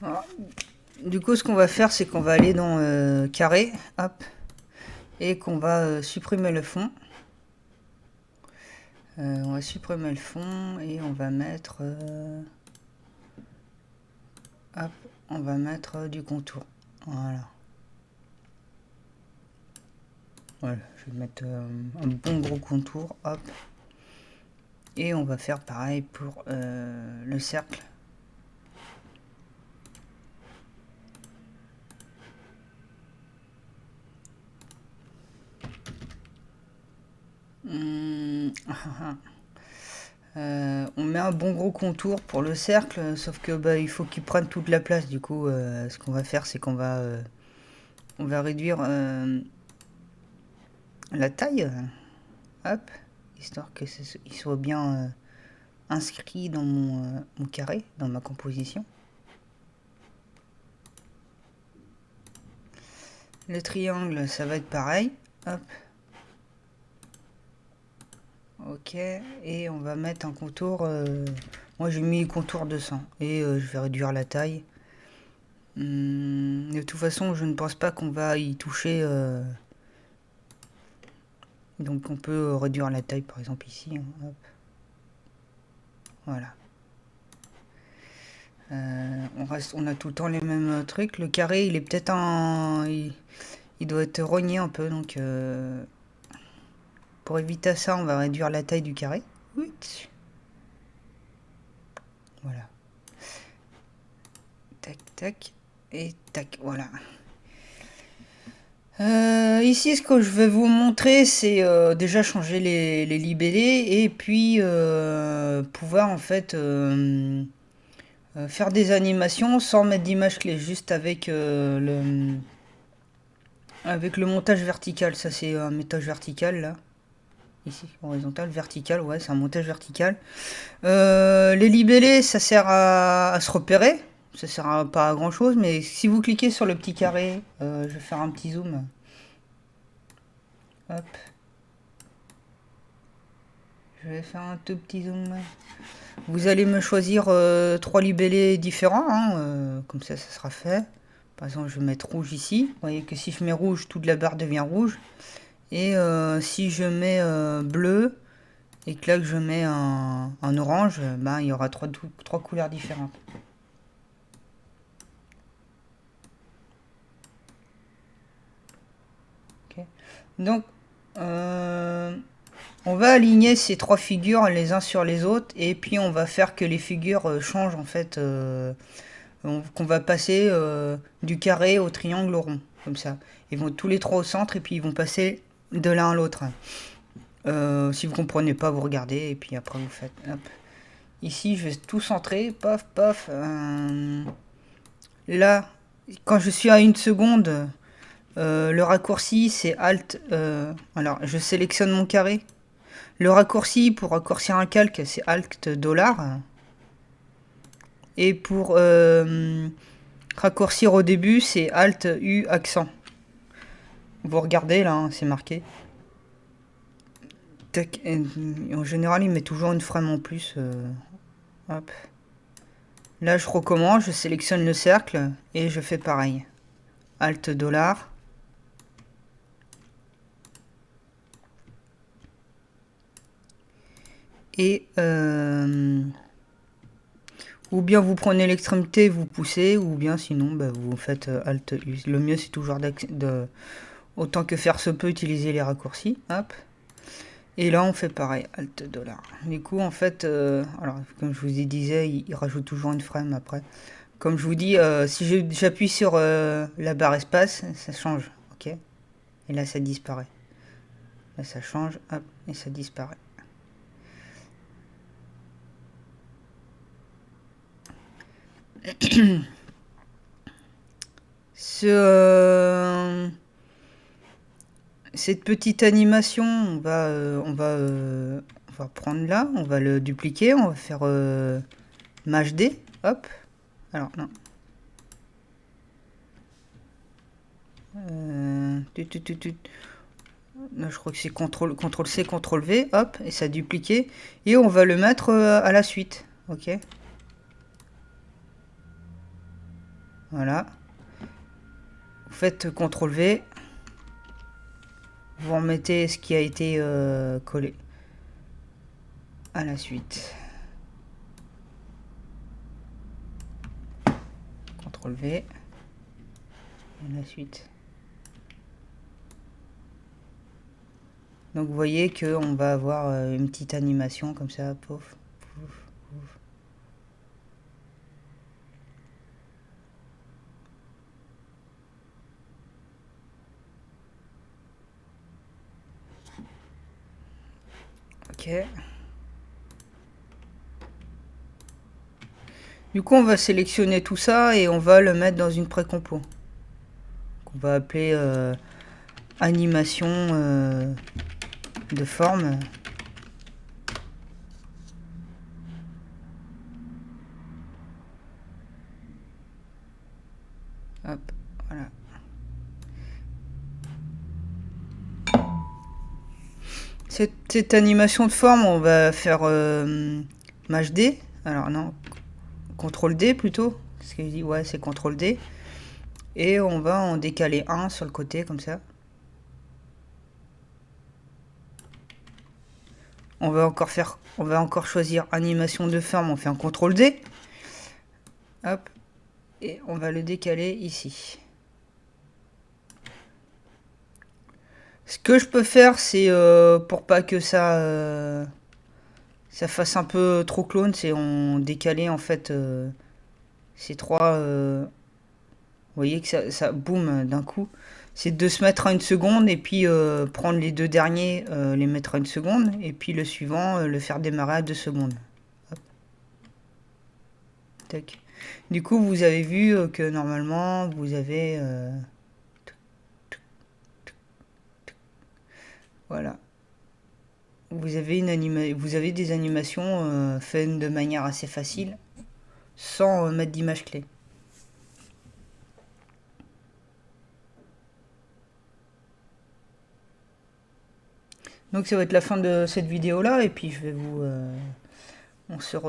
Alors, du coup, ce qu'on va faire, c'est qu'on va aller dans carré, hop, et qu'on va supprimer le fond. On va supprimer le fond et on va mettre, hop, on va mettre du contour. Voilà. Voilà, je vais mettre un bon gros contour, hop. Et on va faire pareil pour le cercle. On met un bon gros contour pour le cercle, sauf que bah, il faut qu'il prenne toute la place. Du coup, ce qu'on va faire, c'est qu'on va, on va réduire la taille, hop, histoire que il soit bien inscrit dans mon carré, dans ma composition. Le triangle, ça va être pareil, hop. Ok, et on va mettre un contour. Moi, j'ai mis contour 200 et je vais réduire la taille. De toute façon, je ne pense pas qu'on va y toucher. Donc, on peut réduire la taille, par exemple ici. Hein, hop. Voilà. On a tout le temps les mêmes trucs. Le carré, il est peut-être un. Il doit être rogné un peu. Donc, pour éviter ça, on va réduire la taille du carré. Ouch. Voilà. Tac, tac. Et tac, voilà. Ici, ce que je vais vous montrer, c'est déjà changer les libellés et puis pouvoir en fait faire des animations sans mettre d'image clé, juste avec le montage vertical. Ça, c'est un montage vertical là. Ici, horizontal, vertical, ouais, c'est un montage vertical. Les libellés, ça sert à se repérer. Ça sert pas à grand chose, mais si vous cliquez sur le petit carré, je vais faire un petit zoom. Hop. Je vais faire un tout petit zoom. Vous allez me choisir 3 libellés différents, hein, comme ça sera fait. Par exemple, je vais mettre rouge ici. Vous voyez que si je mets rouge, toute la barre devient rouge. Et si je mets bleu, et que là que je mets un orange, ben, il y aura trois couleurs différentes. Okay. Donc, on va aligner ces 3 figures les uns sur les autres, et puis on va faire que les figures changent en fait. Qu'on va passer du carré au triangle au rond, comme ça. Ils vont tous les 3 au centre, et puis ils vont passer de l'un à l'autre. Si vous comprenez pas, vous regardez, et puis après vous faites. Hop. Ici, je vais tout centrer, paf, paf. Là, quand je suis à 1 seconde, le raccourci c'est Alt. Alors, je sélectionne mon carré. Le raccourci pour raccourcir un calque, c'est Alt $. Et pour raccourcir au début, c'est Alt U accent. Vous regardez là, hein, c'est marqué. Tac, en général, il met toujours une frame en plus. Hop. Là, je recommence, je sélectionne le cercle et je fais pareil. Alt $. Et ou bien vous prenez l'extrémité, vous poussez, ou bien sinon bah, vous faites Alt U. Le mieux c'est toujours autant que faire se peut utiliser les raccourcis. Hop. Et là on fait pareil, Alt $. Du coup en fait, alors comme je vous disais, il rajoute toujours une frame après. Comme je vous dis, si j'appuie sur la barre espace, ça change, ok. Et là ça disparaît. Là ça change, hop, et ça disparaît. Cette petite animation, on va prendre là, on va le dupliquer, on va faire Maj D, hop. Alors non. Là, je crois que c'est CTRL C, CTRL V, hop, et ça a dupliqué. Et on va le mettre à la suite, ok. Voilà. Vous faites CTRL V. Vous remettez ce qui a été collé à la suite. CTRL V. Et la suite. Donc vous voyez qu'on va avoir une petite animation comme ça. Pouf, pouf, pouf. Ok. Du coup, on va sélectionner tout ça et on va le mettre dans une pré-compo. On va appeler animation de forme. Hop, voilà. Cette animation de forme, on va faire Maj D. Alors non, CTRL D plutôt. Parce qu'il dit ouais, c'est CTRL D. Et on va en décaler un sur le côté comme ça. On va encore choisir animation de forme, on fait un CTRL D. Hop. Et on va le décaler ici. Ce que je peux faire, c'est pour pas que ça fasse un peu trop clone, c'est on décaler en fait ces trois. Vous voyez que ça boum d'un coup. C'est de se mettre à 1 seconde et puis prendre les deux derniers, les mettre à 1 seconde et puis le suivant, le faire démarrer à 2 secondes. Hop. Tac. Du coup, vous avez vu que normalement, vous avez... voilà. Vous avez des animations faites de manière assez facile, sans mettre d'image clé. Donc ça va être la fin de cette vidéo là, et puis je vais vous... on se retrouve.